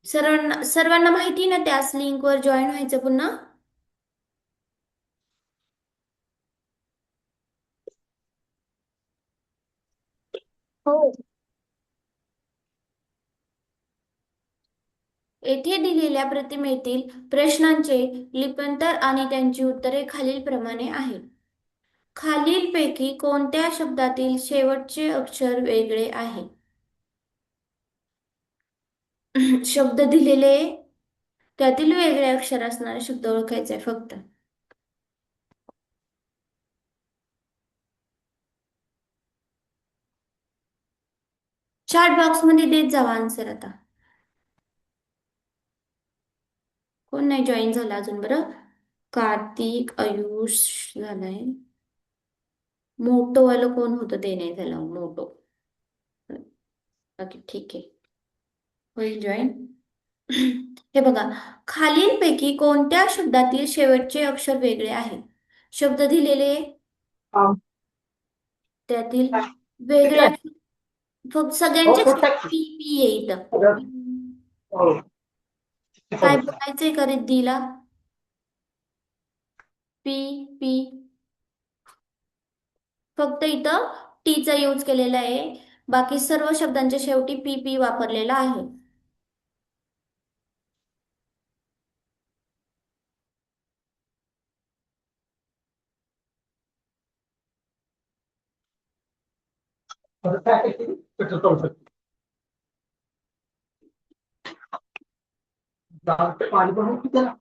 सर्वांना सर्वांना माहिती ना त्याच लिंकवर जॉईन व्हायचं पुन्हा. हो. येथे दिलेल्या प्रतिमेतील प्रश्नांचे लिप्यांतर आणि त्यांची उत्तरे खालीलप्रमाणे आहेत. खालीलपैकी कोणत्या शब्दातील शेवटचे अक्षर वेगळे आहे? शब्द दिलेले त्यातील वेगळे अक्षर असणारे शब्द ओळखायचे आहे फक्त. चॅट बॉक्स मध्ये देत जावा आन्सर आता. कोण नाही जॉईन झाला अजून बरं. कार्तिक आयुष झालाय. मोटो वालं कोण होतं ते नाही झालं मोटो. बाकी ठीक आहे. होईल जॉईन. हे बघा, खालीलपैकी कोणत्या शब्दातील शेवटचे अक्षर वेगळे आहे? शब्द दिलेले हा. त्यातील ठीक वेगळे आहे. अक्षर फक्त हो सगळ्यांचे सुट्टा पी पी येत. हो. काय बोलायचंय का रिद्धीला? पी पी फक्त इथं टीचा यूज केलेला आहे. बाकी सर्व शब्दांच्या शेवटी पी पी वापरलेला आहे. पेट्रोल करू शकतो पाणी पण किती त्याला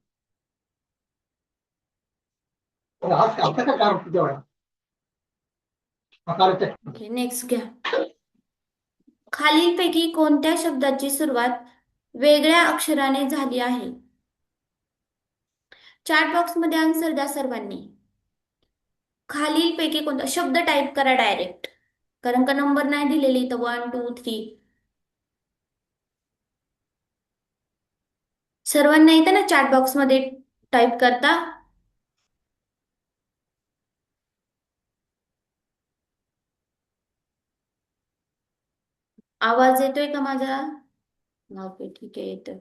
आज घालता का कार तेवढा सकाळच्या ओके नेक्स्ट घ्या. खालीलपैकी कोणत्या शब्दाची सुरुवात वेगळ्या अक्षराने झाली आहे? चॅट बॉक्स मध्ये आन्सर द्या सर्वांनी. खालीलपैकी कोणता शब्द टाईप करा डायरेक्ट. कारण का नंबर नाही दिलेली इथं 1 2 3. सर्वांना येतं ना चॅट बॉक्स मध्ये टाईप करता. आवाज येतोय का माझा? ओके ठीक आहे येतोय.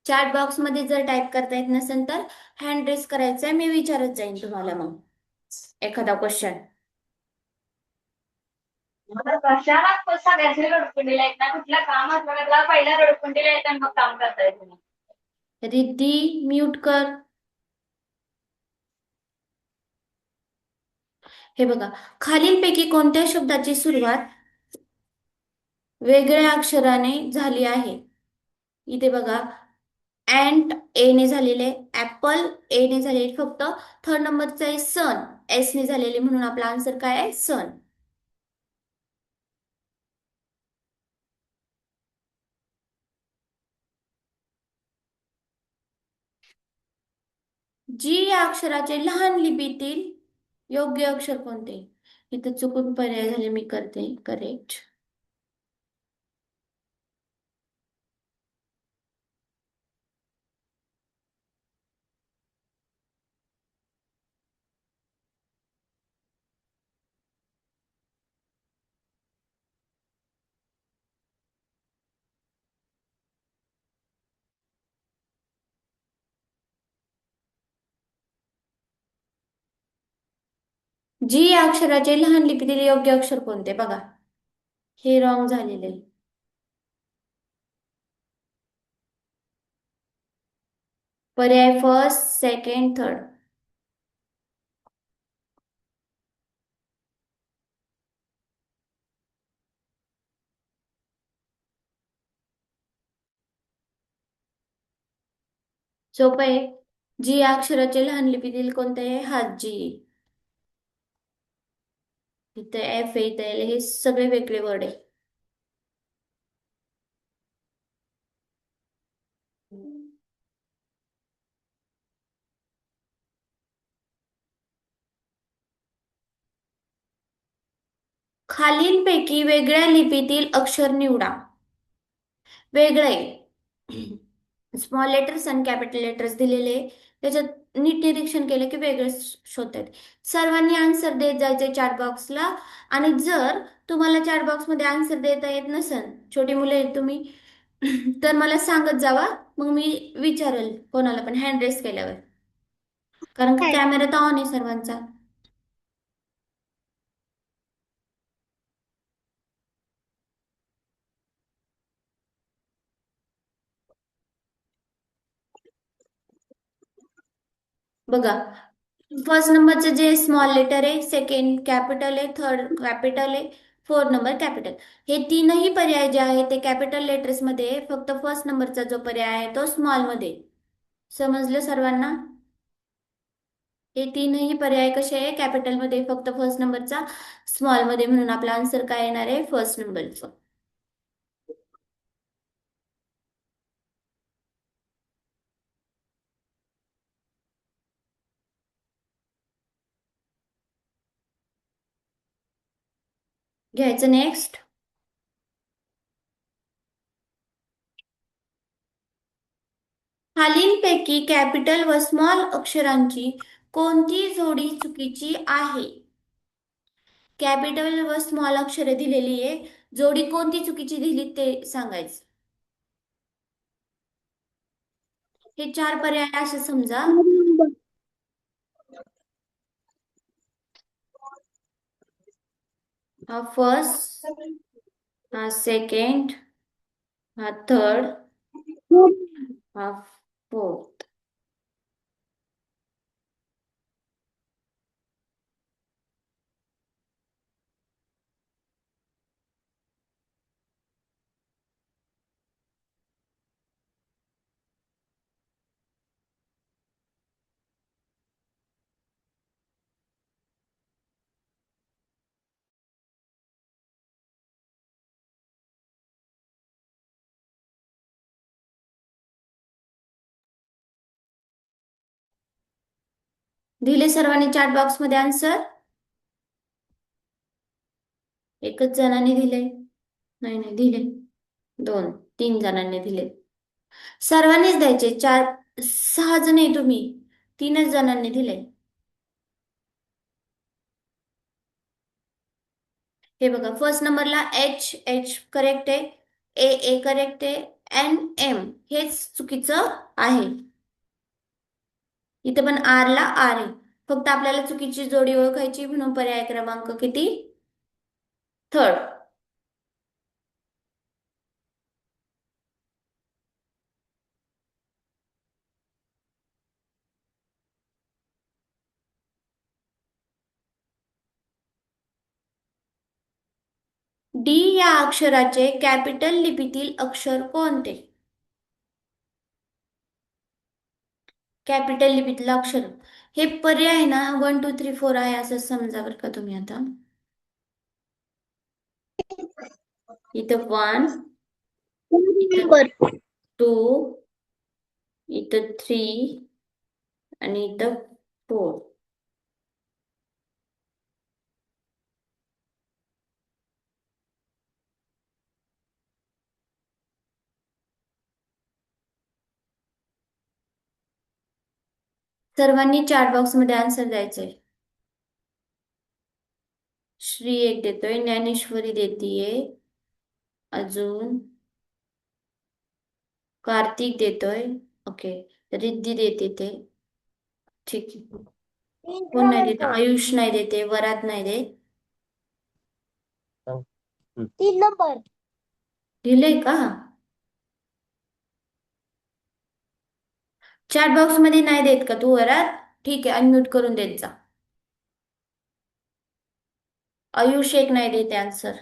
चॅट बॉक्स मध्ये जर टाईप करता येत नसेल तर हँड रेस करायचा आहे. मी विचारत जाईन तुम्हाला मग एखादा क्वेश्चन. कशाला सगळ्याचे रडकुंडीला आहेत ना कुठल्या काम असलं पहिला रडकुंडीला येत आणि मग काम करताय तुम्ही रिद्धी म्यूट कर. हे बघा, खालीलपैकी कोणत्या शब्दाची सुरुवात वेगळ्या अक्षराने झाली आहे? इथे बघा, अँट ए ने झालेले, ऍपल ए ने झालेले, फक्त थर्ड नंबरचा आहे सन एस ने झालेले, म्हणून आपला आन्सर काय आहे सन. जी या अक्षराचे लहान लिपीतील योग्य अक्षर कोणते? इथं चुकून पर्याय झाले, मी करते करेक्ट. जी या अक्षराचे लहान लिपीतील योग्य अक्षर कोणते बघा. हे रॉंग झालेले आहे. पर्याय फर्स्ट सेकंड थर्ड. सोपं आहे. जी या अक्षराचे लहान लिपीतील कोणते आहे हा जी. इथे एफ आहे, इथे L, हे सगळे वेगळे वर्ड आहे. खालीलपैकी वेगळ्या लिपीतील अक्षर निवडा. वेगळे स्मॉल लेटर्स आणि कॅपिटल लेटर्स दिलेले त्याच्यात नीट निरीक्षण केलं की वेगळे शोधतात. सर्वांनी आन्सर देत जायचे चॅट बॉक्सला. आणि जर तुम्हाला चॅट बॉक्स मध्ये आन्सर देता येत नसेल, छोटी मुले आहेत तुम्ही, तर मला सांगत जावा. मग मी विचारेल कोणाला पण हँड रेस केल्यावर, कारण की कॅमेरा तर ऑन आहे सर्वांचा. बघा, फर्स्ट नंबरचे जे स्मॉल लेटर आहे, सेकंड कॅपिटल आहे, थर्ड कॅपिटल आहे, फोर्थ नंबर कॅपिटल. हे तीनही पर्याय जे आहे ते कॅपिटल लेटर्स मध्ये आहे. फक्त फर्स्ट नंबरचा जो पर्याय आहे तो स्मॉल मध्ये आहे. समजलं सर्वांना? हे तीनही पर्याय कसे आहे? कॅपिटल मध्ये, फक्त फर्स्ट नंबरचा स्मॉल मध्ये, म्हणून आपला आन्सर काय येणार आहे? फर्स्ट नंबरचं. घ्यायचं नेक्स्ट. खालीलपैकी कॅपिटल व स्मॉल अक्षरांची कोणती जोडी चुकीची आहे? कॅपिटल व स्मॉल अक्षरे दिलेली आहे, जोडी कोणती चुकीची दिली ते सांगायचं. हे चार पर्याय असे समजा. हा फर्स्ट, हा सेकंड, हा थर्ड, हा फोर्थ. दिले सर्वांनी चॅट बॉक्स मध्ये आन्सर? एकच जणांनी दिले? नाही नाही, दिले. दोन, तीन जणांनी दिले. सर्वांनीच द्यायचे. चार, सहा जण आहे तुम्ही, तीनच जणांनी दिले. हे बघा, फर्स्ट नंबरला एच एच करेक्ट आहे, ए ए करेक्ट आहे, एन एम हेच चुकीचं आहे. इथे पण आर ला आर आहे. फक्त आपल्याला चुकीची जोडी ओळखायची, म्हणून पर्याय क्रमांक किती? थर्ड. डी या अक्षराचे कॅपिटल लिपीतील अक्षर कोणते? कॅपिटल लिपीतलं अक्षर, हे पर्याय ना 1 2 3 4 आहे असं समजा बरं का तुम्ही. आता इथं वन, इथं टू, इथं थ्री आणि इथं फोर. सर्वांनी चॅट बॉक्स मध्ये आन्सर द्यायचंय. श्री एक देतोय, ज्ञानेश्वरी देतीये, अजून कार्तिक देतोय. ओके, रिद्धी देते ते. ठीक आहे. कोण नाही देत? आयुष नाही देते, वरात नाही दे. 3 नंबर. दिलंय का? चॅट बॉक्स मध्ये नाही देत का तू वरात? ठीक आहे, अनम्यूट करून देत जा. आयुष एक नाही देते आन्सर.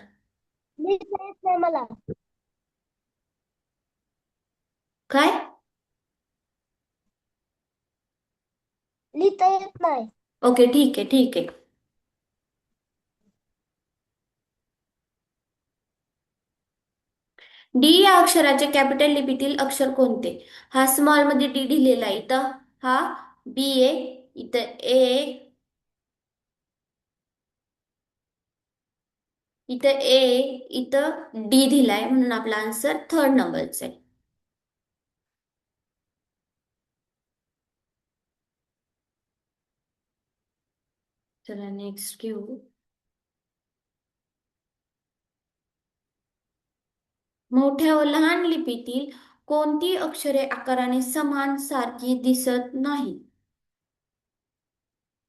लिहिता येत नाही मला. काय? लिहिता येत नाही. ओके, ठीक आहे ठीक आहे. डी या अक्षराचे कॅपिटल लिपीतील अक्षर कोणते? हा स्मॉल मध्ये डी लिहिलेला आहे, इथं हा बी आहे, इथं ए, इथं ए, इथं डी दिलाय म्हणून आपला आन्सर थर्ड नंबरचा आहे. चला नेक्स्ट घेऊ. मोठ्या व लहान लिपीतील कोणती अक्षरे आकाराने समान सारखी दिसत नाही?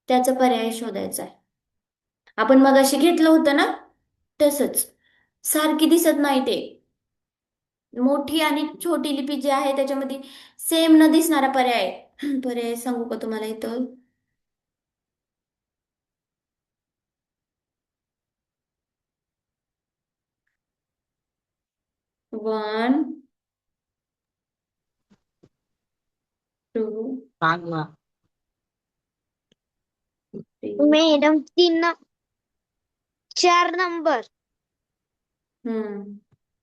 त्याचा पर्याय शोधायचा आहे. आपण मगाशी घेतलं होतं ना, तसंच सारखी दिसत नाही ते. मोठी आणि छोटी लिपी जी आहे त्याच्यामध्ये सेम न दिसणारा पर्याय. पर्याय सांगू का तुम्हाला इथं? One, two, three. Madam 4 number.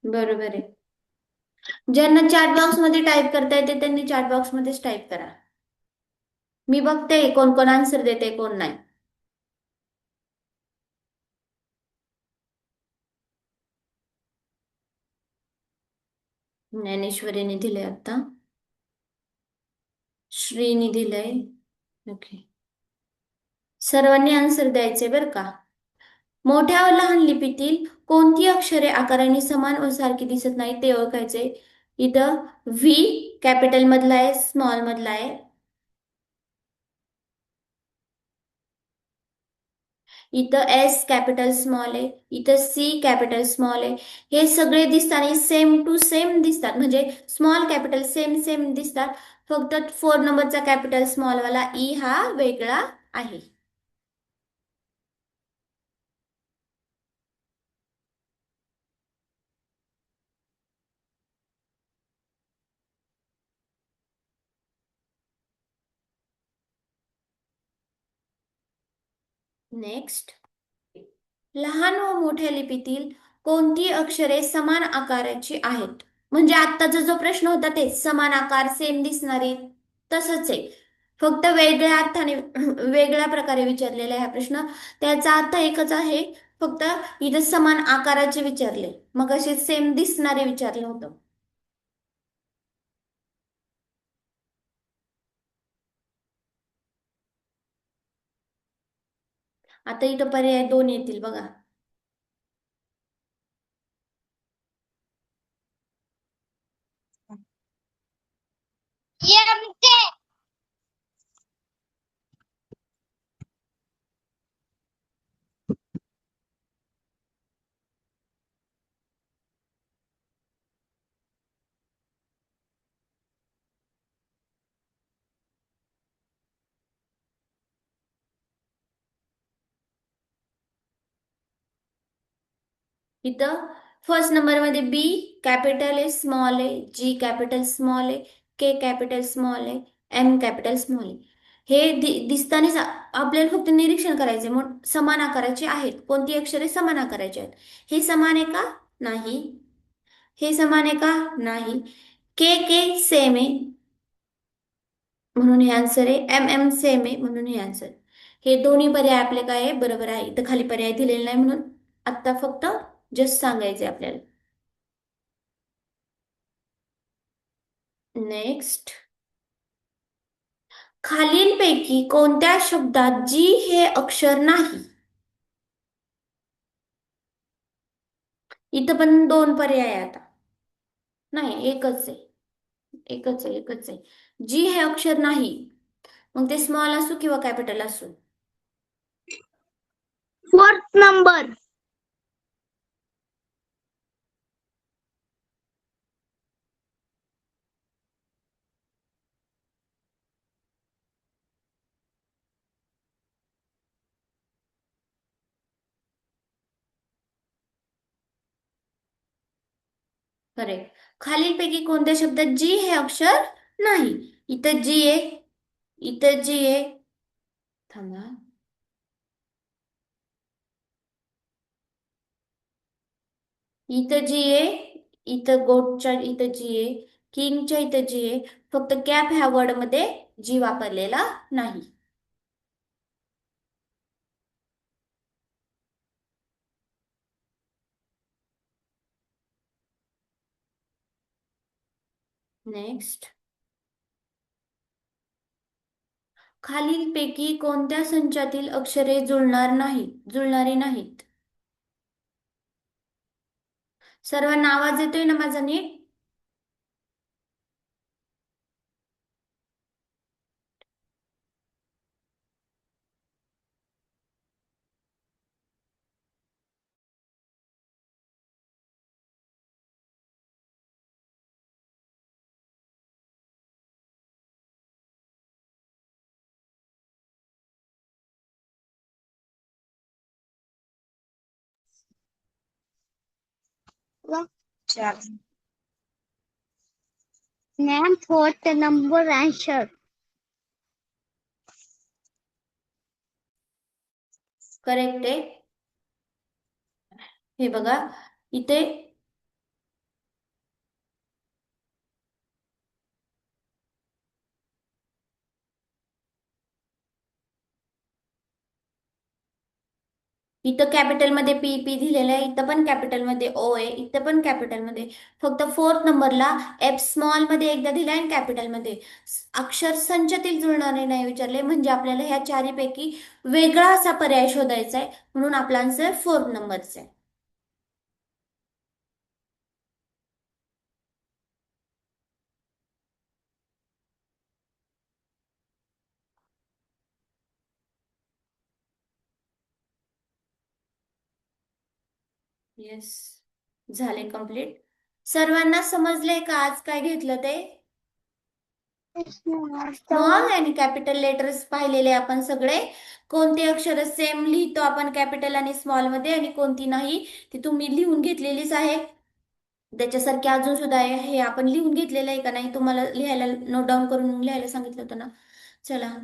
बरोबर आहे. ज्यांना चॅट बॉक्स मध्ये टाईप करता येते त्यांनी चॅट बॉक्स मध्येच टाईप करा. मी बघते कोण कोण आन्सर देते कोण नाही. ज्ञानेश्वरीने दिले आता. श्रीने दिलंय. ओके. सर्वांनी आन्सर द्यायचे बरं का. मोठ्या व लहान लिपीतील कोणती अक्षरे आकाराने समान व सारखी दिसत नाही ते ओळखायचे. इथं व्ही कॅपिटल मधला आहे, स्मॉल मधला आहे. इथं एस कॅपिटल स्मॉल आहे, इथं सी कॅपिटल स्मॉल आहे. हे सगळे दिसताना सेम टू सेम दिसतात, म्हणजे स्मॉल कॅपिटल सेम सेम दिसतात. फक्त 4 नंबरचा कॅपिटल स्मॉल वाला ई हा वेगळा आहे. नेक्स्ट, लहान व मोठ्या लिपीतील कोणती अक्षरे समान आकाराची आहेत? म्हणजे आत्ताचा जो प्रश्न होता ते समान आकार सेम दिसणारे तसंच आहे, फक्त वेगळ्या अर्थाने वेगळ्या प्रकारे विचारलेला आहे हा प्रश्न. त्याचा अर्थ एकच आहे, फक्त इथं समान आकाराचे विचारले, मग असे सेम दिसणारे विचारलं होतं. आता इथं पर्याय 2 येतील बघा. इथं फर्स्ट नंबर मध्ये बी कॅपिटल आहे, स्मॉल आहे, जी कॅपिटल स्मॉल आहे, के कॅपिटल स्मॉल आहे, एम कॅपिटल स्मॉल आहे. हे दिसतानाच आपल्याला फक्त निरीक्षण करायचे, मग समान आकाराचे आहेत. कोणती अक्षरे समान आकाराची आहेत? हे समान आहे का? नाही. हे समान आहे का? नाही. के के सेम आहे म्हणून हे आन्सर आहे. एम एम सेम आहे म्हणून हे आन्सर. हे दोन्ही पर्याय आपले काय आहे? बरोबर आहे. इथं खाली पर्याय दिलेला नाही म्हणून आता फक्त जस्ट सांगायचे आपल्याला. नेक्स्ट, खालीलपैकी कोणत्या शब्दात जी हे अक्षर नाही? इथं पण 2 पर्याय आहे आता. नाही, एकच आहे. एकच आहे, एकच आहे. जी हे अक्षर नाही, मग ते स्मॉल असो किंवा कॅपिटल असो. 4th number. करेक्ट. खालीलपैकी कोणत्या शब्दात जी हे अक्षर नाही? इथं जी आहे, इथं जी आहे. थांबा. इथं जी आहे, इथं गोटच्या इथं जी आहे, किंगच्या इथं जी आहे. फक्त कॅप ह्या वर्ड मध्ये जी वापरलेला नाही. नेक्स्ट. खालीलपैकी कोणत्या संचातील अक्षरे जुळणारी नाहीत? सर्वांना आवाज येतोय ना माझा नीट? Name fourth number answer. Correct आहे. हे बघा इथे इथं कॅपिटल मध्ये पी दिलेलं आहे, इथं पण कॅपिटल मध्ये ओ आहे, इथं पण कॅपिटल मध्ये. फक्त फोर्थ नंबरला एफ स्मॉल मध्ये एकदा दिलाय आणि कॅपिटल मध्ये. अक्षर संचातील जुळणारे नाही विचारले, म्हणजे आपल्याला ह्या चारीपैकी वेगळा असा पर्याय शोधायचा आहे, म्हणून आपला आन्सर फोर्थ नंबरचा आहे. येस, झाले कंप्लीट. सर्वांना समजले का आज काय घेतलं ते? स्मॉल आणि कॅपिटल लेटर्स पाहिलेले आपण सगळे. कोणते अक्षर सेम लिहितो आपण कॅपिटल आणि स्मॉल मध्ये आणि कोणती नाही ती तुम्ही लिहून घेतलेलीच आहे. त्याच्यासारखे अजून सुद्धा आहे, हे आपण लिहून घेतलेलं आहे का नाही? तुम्हाला लिहायला नोट डाऊन करून लिहायला सांगितलं होतं ना. चला.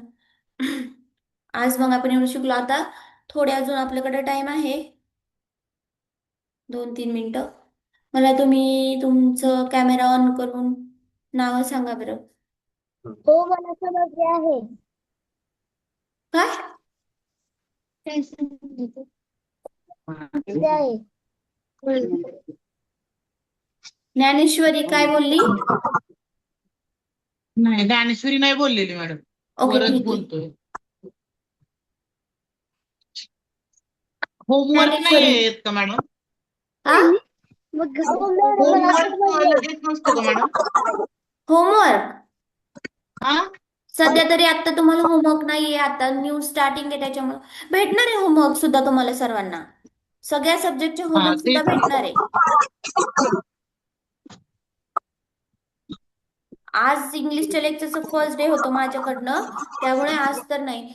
आज मग आपण एवढं शिकलो. आता थोडे अजून आपल्याकडे टाइम आहे, 2-3 मिनिटं. मला तुम्ही तुमचं कॅमेरा ऑन करून नाव सांगा बरं. हो मला समजले आहे. काय? समजले आहे. ज्ञानेश्वरी काय बोलली? नाही ज्ञानेश्वरी नाही बोललेली मॅडम, ओके, वरच ठीक आहे. बोलतोय. होमवर्क नाही ज्ञानेश्वरी. येत का मॅडम? हा, मग मला होमवर्क समजले. लगेच नसतो का मॅडम? होमवर्क हा सध्या तरी आता तुम्हाला होमवर्क नाहीये, आता न्यू स्टार्टिंग आहे, त्याच्यामुळे भेटणार आहे होमवर्क सुद्धा तुम्हाला सर्वांना. सगळ्या सब्जेक्टचे हा होमवर्क सुद्धा तेच. भेटणार आहे. आज इंग्लिशच्या लेक्चरचं फर्स्ट डे होतं माझ्याकडनं, त्यामुळे आज तर नाही.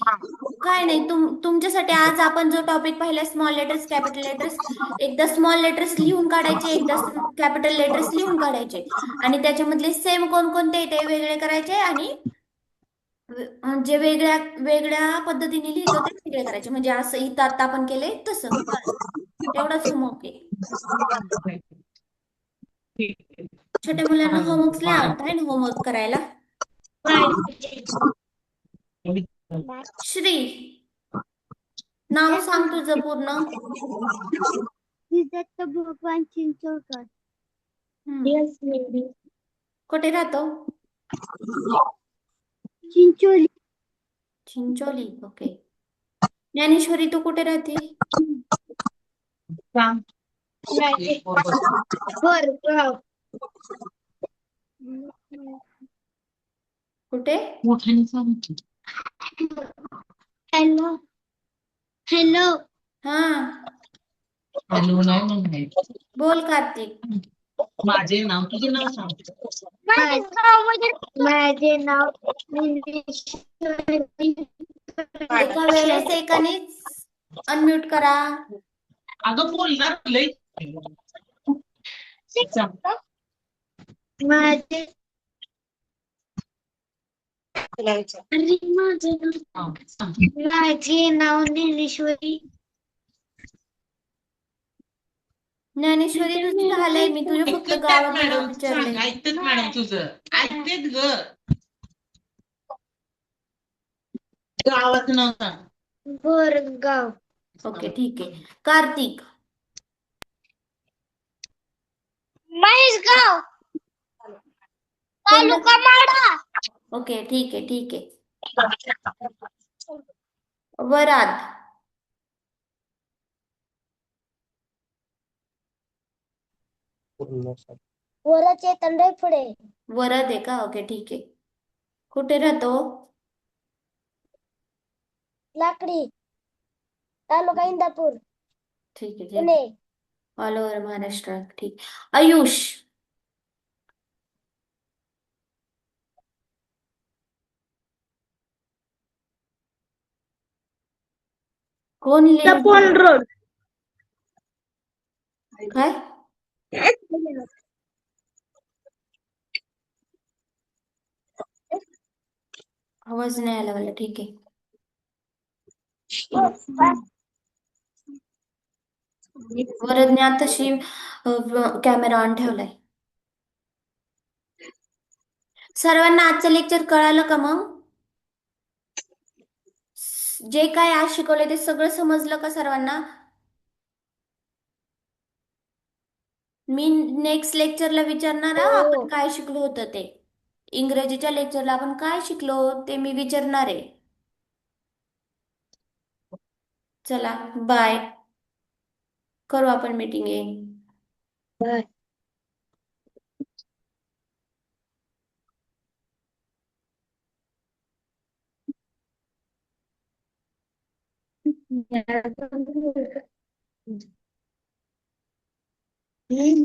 काय नाही, तुमच्यासाठी आज आपण जो टॉपिक पाहिला स्मॉल लेटर्स कॅपिटल लेटर्स, एकदा स्मॉल लेटर्स लिहून काढायचे, एकदा कॅपिटल लेटर्स लिहून काढायचे आणि त्याच्यामधले सेम कोणकोणते ते वेगळे करायचे आणि जे वेगळ्या वेगळ्या पद्धतीने लिहितो ते वेगळे करायचे, म्हणजे असं इथं आता आपण केलंय तसं. तेवढाच होमवर्क आहे. ठीक आहे. छोट्या मुलांना होमवर्क लय आवडत आहे ना, होमवर्क करायला. श्री, नाव सांग तुझं पूर्ण. दत्त भगवान चिंचोळकर. हम्म. कुठे राहतो? चिंचोली. चिंचोली. ओके. ज्ञानेश्वरी तू कुठे राहते? सांग. वरगाव. कुठे? मोठ्याने सांग की. Hello hello. हा, हॅलो नाही म्हणायचं. बोल कार्तिक. माझे नाव, तुझे नाव सांग. माझे नाव ज्ञानेश्वरी. एका वेळेस एकानेच अनम्यूट करा. अगं बोलणार लय. सांग. माझे अरे माझे नाव हा, सांग. माझे नाव ज्ञानेश्वरी. ज्ञानेश्वरी तुझं झालंय, मी तुझे फक्त ऐकतात गावाचं नाव मॅडम, सांग. विचारलंय. ऐकतात मॅडम तुझं, ऐकतेत ग. गावाचं नाव सांग. वरगाव. ओके, ठीक आहे. कार्तिक. महेशगाव. तालुका माडा. ओके, ठीक आहे, ठीक आहे. वराद. वरच चेतन पुढे. वरद आहे का? ओके, ठीक आहे. कुठे राहतो? लाकडी. तालुका इंदापूर. ठीक आहे, ठीक पुणे. आहे. All over Maharashtra. ठीक. आयुष. कोण लिहिलं? रोड. काय? आवाज नाही आला मला. ठीक आहे. वरदने आताशी कॅमेरा ऑन ठेवलाय. सर्वांना आजचं लेक्चर कळालं का मग? जे काय आज शिकवले ते सगळं समजलं का सर्वांना? मी नेक्स्ट लेक्चरला विचारणार हा, आपण काय शिकलो होतं ते. इंग्रजीच्या लेक्चरला आपण काय शिकलो ते मी विचारणार आहे. चला, बाय. करू आपण मीटिंग बाय.